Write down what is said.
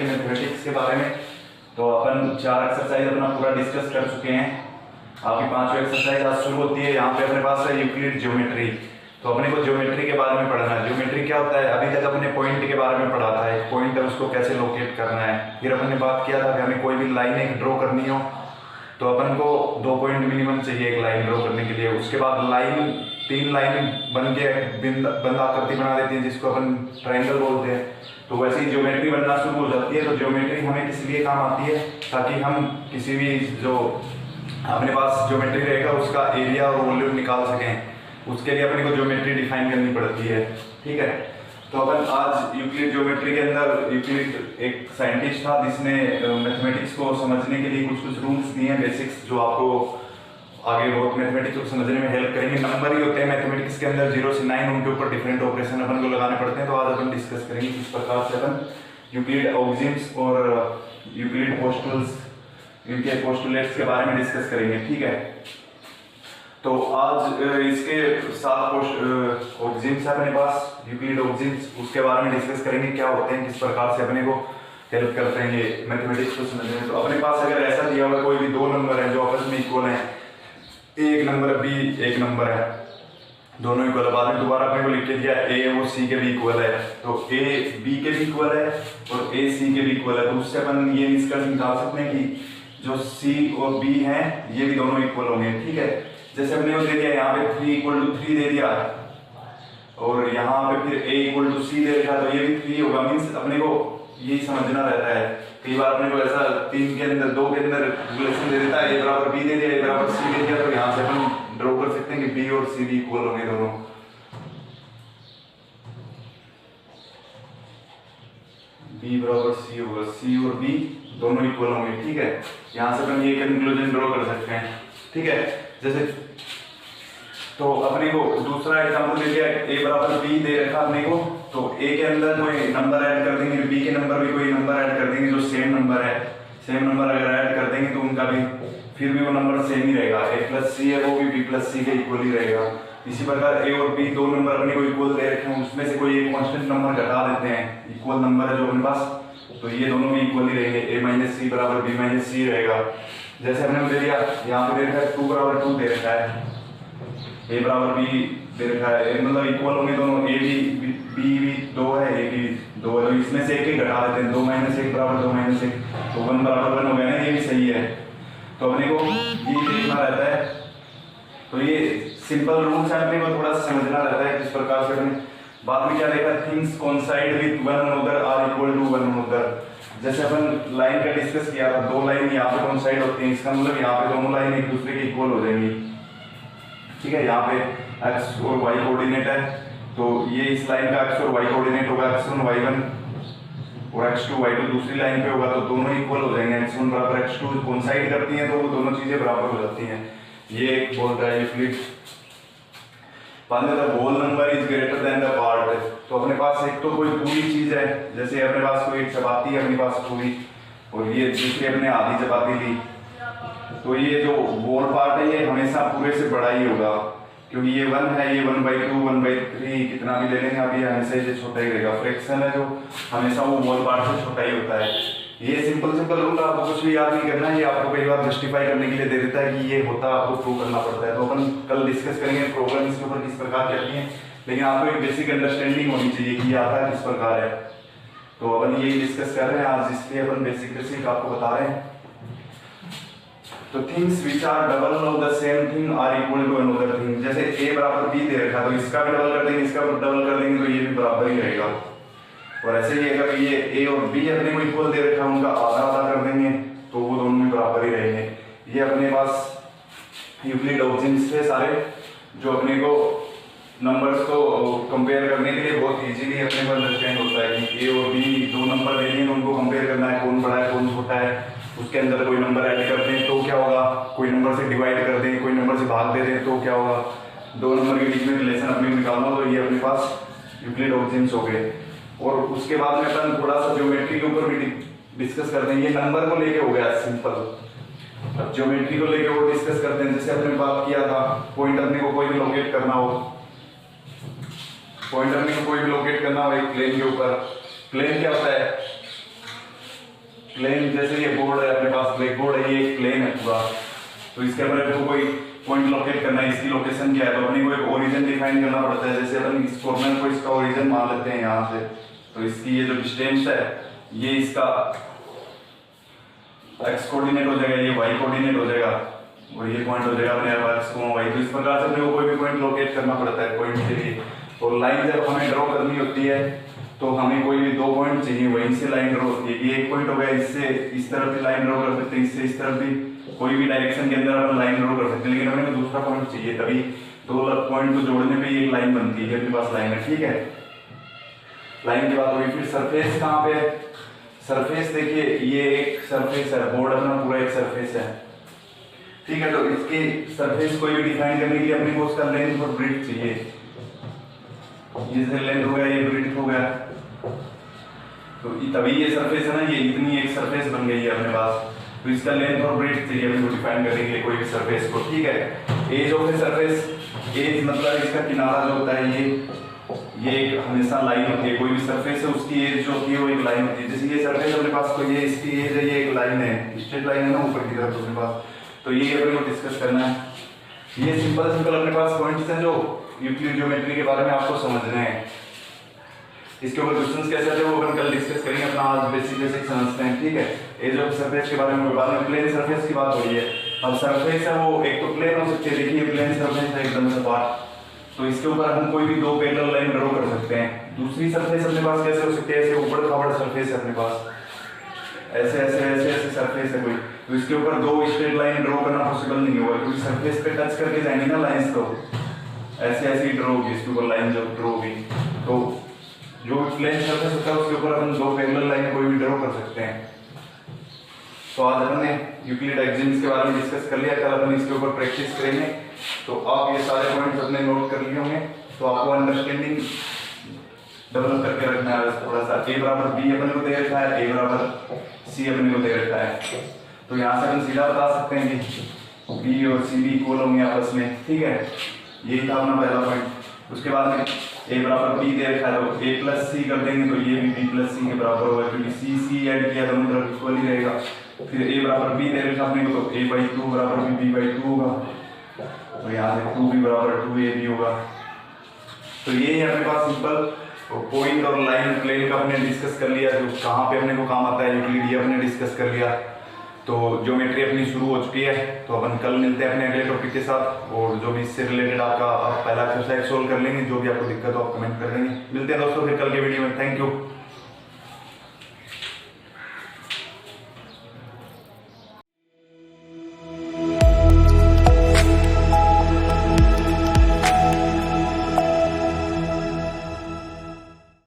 के मैथमेटिक्स के बारे में। तो अपन 4 एक्सरसाइज अपना पूरा डिस्कस कर चुके हैं। आपकी 5वीं एक्सरसाइज आज शुरू होती है। यहाँ पे अपने पास है यूक्लिड ज्योमेट्री। तो अपने को ज्योमेट्री के बारे में पढ़ना है। ज्योमेट्री क्या होता है, अभी तक अपने पॉइंट के बारे में पढ़ा था, एक पॉइंट है उसको कैसे लोकेट करना है। फिर अपन ने बात किया था कि हमें कोई भी लाइन एक ड्रॉ करनी हो तो अपन को 2 पॉइंट मिनिमम चाहिए एक लाइन ड्रॉ करने के लिए। उसके बाद लाइन 3 लाइन बन के बंद आकृति बना देती है जिसको अपन ट्रायंगल बोलते हैं। तो वैसे ही ज्योमेट्री बनना शुरू हो जाती है। तो ज्योमेट्री हमें किस लिए काम आती है, ताकि हम किसी भी जो अपने पास ज्योमेट्री रहेगा उसका एरिया और वॉल्यूम निकाल सकें। उसके लिए अपने को ज्योमेट्री डिफाइन करनी पड़ती है। ठीक है, तो अपन आज यूक्लिड ज्योमेट्री के अंदर, यूक्लिड एक साइंटिस्ट था जिसने मैथमेटिक्स को समझने के लिए कुछ रूल्स दिए हैं बेसिक्स, जो आपको आगे बहुत मैथमेटिक्स को समझने में हेल्प करेंगे। नंबर ही होते हैं मैथमेटिक्स के अंदर 0 से 9, उनके ऊपर डिफरेंट ऑपरेशन अपन को लगाने पड़ते हैं। तो आज अपन डिस्कस करेंगे किस प्रकार से अपन यूक्लिड ऑक्सिम्स और यूक्लिड पोस्टुल्स, इनके पोस्टुलेट्स के बारे में डिस्कस करेंगे। ठीक है, तो आज इसके 7 ऑक्सिम्स है अपने पास, यूक्लिड ऑक्सिम्स, उसके बारे में डिस्कस करेंगे क्या होते हैं, किस प्रकार से अपने को हेल्प करते हैं ये मैथमेटिक्स को समझने में। तो अपने पास अगर ऐसा दिया हुआ कोई भी 2 नंबर है जो आपस में इक्वल हैं, एक नंबर बी एक नंबर है, दोनों इक्वल है, बाद में दोबारा अपने को लिख के दिया ए और सी के भी इक्वल है, तो ए बी के भी इक्वल है और ए सी के भी इक्वल है। तो उससे अपन ये निष्कर्ष निकाल सकते हैं कि जो सी और बी हैं ये भी दोनों इक्वल होंगे। ठीक है, जैसे हमने वो दे दिया यहाँ पे 3 = 3 दे दिया और यहाँ पे फिर a = c दे रखा, तो ये भी 3 होगा। मीन्स अपने को यही समझना रहता है। कई बार अपने को ऐसा 3 के अंदर 2 के अंदर रिलेशन दे देता है, a = b दे दिया, a = c दे दिया, तो यहाँ से अपन ड्रॉ कर सकते हैं कि b और c भी इक्वल होंगे दोनों। b = c होगा, c और b दोनों इक्वल होंगे। ठीक है, यहाँ से अपन ये कंक्लूजन ड्रॉ कर सकते हैं। ठीक है, जैसे तो अपने को दूसरा एग्जांपल दे दिया, a = b दे रखा अपने को, तो a के अंदर कोई नंबर ऐड कर देंगे, b के नंबर भी कोई नंबर ऐड कर देंगे जो सेम नंबर है। सेम नंबर अगर ऐड कर देंगे तो उनका भी फिर भी वो नंबर सेम ही रहेगा। a + c है वो भी b + c के इक्वल ही रहेगा। इसी प्रकार a और b 2 नंबर अपने को इक्वल दे रखे हैं, उसमें से कोई एक कांस्टेंट नंबर घटा देते हैं, इक्वल नंबर है जो अपने पास, तो ये दोनों भी इक्वल ही रहेंगे। a - c = b - c रहेगा। जैसे हमने दे दिया यहाँ पे दे रखा है 2 = 2 दे रखा है, a = b दे रखा है, मतलब इक्वल होंगे दोनों। a भी b भी 2 है, a भी 2 है, तो इसमें से एक ही घटा देते हैं, 2 - 1 = 2 - 1, तो 1 = 1 हो गया ना, ये भी सही है। तो अपने को ये देखना रहता है। तो ये सिंपल रूल्स है, अपने को थोड़ा सा समझना रहता है किस प्रकार से अपने। बाद में क्या देखा, things coincide with one another are equal to one another. जैसे अपन लाइन का डिस्कस किया था, 2 लाइन यहाँ पे कोइंसाइड होती हैं, इसका मतलब यहाँ पे दोनों लाइन एक दूसरे के इक्वल हो जाएंगी। ठीक है, यहाँ पे x और y कोऑर्डिनेट है, तो ये इस लाइन का x और y कोऑर्डिनेट होगा, x1 y1 और x2 y2 दूसरी लाइन पे होगा, तो दोनों इक्वल हो जाएंगे। x1 = x2 कोइंसाइड करती हैं तो वो दोनों चीजें बराबर हो जाती हैं। ये एक बोल रहा है यूक्लिड। बाद में the whole number is greater than the part. तो अपने पास एक तो कोई पूरी चीज है, जैसे अपने पास कोई एक चपाती है अपने पास पूरी, और ये दूसरी अपने आधी चपाती ली, तो ये जो होल पार्ट है ये हमेशा पूरे से बड़ा ही होगा, क्योंकि ये 1 है, ये 1/2 1/3 कितना भी ले लेंगे आप, ये हमेशा ये छोटा ही रहेगा। फ्रैक्शन है जो हमेशा वो होल पार्ट से छोटा ही होता है। ये सिंपल रूल, आपको कुछ भी याद नहीं करना है, ये आपको कई बार जस्टिफाई करने के लिए दे देता है कि ये होता है, आपको प्रूव करना पड़ता है। तो अपन कल डिस्कस करेंगे प्रॉब्लम इसके ऊपर किस प्रकार करती है, लेकिन आपको एक बेसिक अंडरस्टैंडिंग होनी चाहिए कि ये आता है किस प्रकार है। तो अपन यही डिस्कस कर रहे हैं आज, इसलिए अपन बेसिक आपको बता रहे हैं। तो things which are double of the same thing are equal to another thing. जैसे a = b दे रखा, तो इसका भी डबल कर देंगे, इसका भी डबल कर देंगे, तो ये भी बराबर ही रहेगा। और ऐसे ही अगर ये a और b अपने को इक्वल दे रखा, उनका आधा आधा कर देंगे तो वो दोनों भी बराबर ही रहेंगे। ये अपने पास यूक्लिड ऑक्सिम्स थे सारे, जो अपने को नंबर्स को कंपेयर करने के लिए बहुत इजीली अपने को अंडरस्टैंड होता है कि a और b 2 नंबर देने हैं, उनको कंपेयर करना है, कौन बड़ा है कौन छोटा है। उसके अंदर कोई नंबर ऐड कर दें तो क्या होगा, कोई नंबर से डिवाइड कर दें, कोई नंबर से भाग दे दें तो क्या होगा, 2 नंबर के बीच में रिलेशन अपने निकालना, तो ये अपने पास यूक्लिड ऑक्सिम्स हो गए। और उसके बाद में अपन थोड़ा सा ज्योमेट्री के ऊपर भी डिस्कस करते हैं। ये नंबर को लेके हो गया सिंपल। अब ज्योमेट्री को लेके वो डिस्कस करते हैं। जैसे अपने बात किया था, पॉइंट अपने को कोई भी लोकेट करना हो, पॉइंट अपने को कोई भी लोकेट करना हो एक प्लेन के ऊपर। प्लेन क्या होता है, प्लेन जैसे ये बोर्ड है अपने पास, ब्लैक बोर्ड है, ये एक प्लेन है पूरा। तो इसके अंदर को कोई पॉइंट लोकेट करना है, इसकी लोकेशन क्या है, तो अपने को एक ओरिजिन डिफाइन करना पड़ता है। जैसे अपन इस कॉर्नर को इसका ओरिजिन मान लेते हैं यहाँ से, तो इसकी ये जो डिस्टेंस है ये इसका एक्स कोऑर्डिनेट हो जाएगा, ये वाई कोऑर्डिनेट हो जाएगा, और ये पॉइंट हो जाएगा अपने एक्स को वाई। तो इस प्रकार से अपने को कोई भी पॉइंट लोकेट करना पड़ता है पॉइंट के लिए। और लाइन जब हमें ड्रॉ करनी होती है तो हमें कोई भी 2 पॉइंट चाहिए, वहीं से लाइन ड्रॉ होती है। ये एक पॉइंट हो गया, इससे इस तरफ भी लाइन ड्रॉ कर सकते हैं, इससे इस तरफ भी, कोई भी डायरेक्शन के अंदर अपन लाइन ड्रॉ कर सकते हैं। लेकिन हमें दूसरा पॉइंट चाहिए, तभी 2 पॉइंट को जोड़ने पे एक लाइन बनती है। अपने पास लाइन है, ठीक है। लाइन के बाद फिर सरफेस कहाँ पे, सरफेस देखिए ये एक सरफेस है, बोर्ड अपना पूरा एक सरफेस है, ठीक है। तो इसकी सरफेस कोई भी डिफाइन करने के लिए अपने को उसका लेंथ और ब्रेड्थ चाहिए। ये से लेंथ हो गया, ये ब्रेड्थ हो गया, तो तभी ये सरफेस है ना, ये इतनी एक सरफेस बन गई है अपने पास। तो इसका लेंथ और ब्रेड्थ चाहिए अपने को डिफाइन करने के लिए कोई भी सरफेस को, ठीक है। Edge of a surface, edge मतलब इसका किनारा जो होता है, ये एक हमेशा लाइन होती है। कोई भी सरफेस है उसकी एज जो होती है वो एक लाइन होती है। जैसे ये सरफेस अपने पास कोई है, इसकी एज है, ये एक लाइन है, स्ट्रेट लाइन है ना ऊपर की तरफ अपने पास। तो ये अपने को डिस्कस करना है। ये सिंपल सिंपल अपने पास पॉइंट्स हैं जो यूक्लिड ज्योमेट्री के बारे में आपको समझने हैं। इसके ऊपर क्वेश्चंस कैसे आते हैं वो अपन कल डिस्कस करेंगे, अपना आज बेसिक समझते हैं, ठीक है। एज ऑफ सरफेस के बारे में बाद में प्लेन सरफेस की बात हो रही है। अब सरफेस है वो एक तो प्लेन हो सकती है, देखिए प्लेन सरफेस है एकदम से पार्ट, तो इसके ऊपर हम कोई भी 2 पैरेलल लाइन ड्रॉ कर सकते हैं। दूसरी सरफेस अपने पास कैसे हो सकती है, ऐसे ऊपर खावड़ सरफेस है अपने पास, ऐसे ऐसे ऐसे ऐसे सरफेस है कोई, तो इसके ऊपर 2 स्ट्रेट लाइन ड्रॉ करना पॉसिबल नहीं होगा, क्योंकि सरफेस पे टच करके जाएंगे ना लाइंस, तो ऐसे ऐसे ही ड्रॉ होगी इसके ऊपर लाइन जो ड्रॉ होगी। तो जो प्लेन सरफेस होता है उसके ऊपर अपन 2 पैरेलल लाइन कोई भी ड्रॉ कर सकते हैं। तो आज अपन ने यूक्लिड एक्सिम्स के बारे में डिस्कस कर लिया, कल अपन इसके ऊपर प्रैक्टिस करेंगे। तो आप ये सारे पॉइंट्स अपने नोट कर लिए होंगे, तो आपको अंडरस्टैंडिंग डेवलप करके रखना है थोड़ा सा। a बराबर b अपने को दे रखा है, a बराबर c अपने को दे रखा है, तो यहाँ से हम सीधा बता सकते हैं कि b और c भी इक्वल होंगे आपस में, ठीक है। यही था अपना पहला पॉइंट। उसके बाद में a बराबर b दे रखा है, तो a प्लस c कर देंगे तो ये भी b प्लस c के बराबर होगा, क्योंकि c ऐड किया दोनों तरफ इक्वल ही रहेगा। फिर a बराबर b दे रखा अपने को, तो a/2 बराबर b b/2 होगा, तो यहाँ से 2b बराबर 2ab होगा। तो ये है अपने पास सिंपल पॉइंट और लाइन प्लेन का हमने डिस्कस कर लिया, जो कहाँ पे अपने को काम आता है यूक्लिड, ये हमने डिस्कस कर लिया। तो ज्योमेट्री अपनी शुरू हो चुकी है, तो अपन कल मिलते हैं अपने अगले टॉपिक के साथ, और जो भी इससे रिलेटेड आपका आप पहला एक्सरसाइज सोल्व कर लेंगे, जो भी आपको दिक्कत हो आप कमेंट कर देंगे। मिलते हैं दोस्तों फिर कल के वीडियो में, थैंक यू।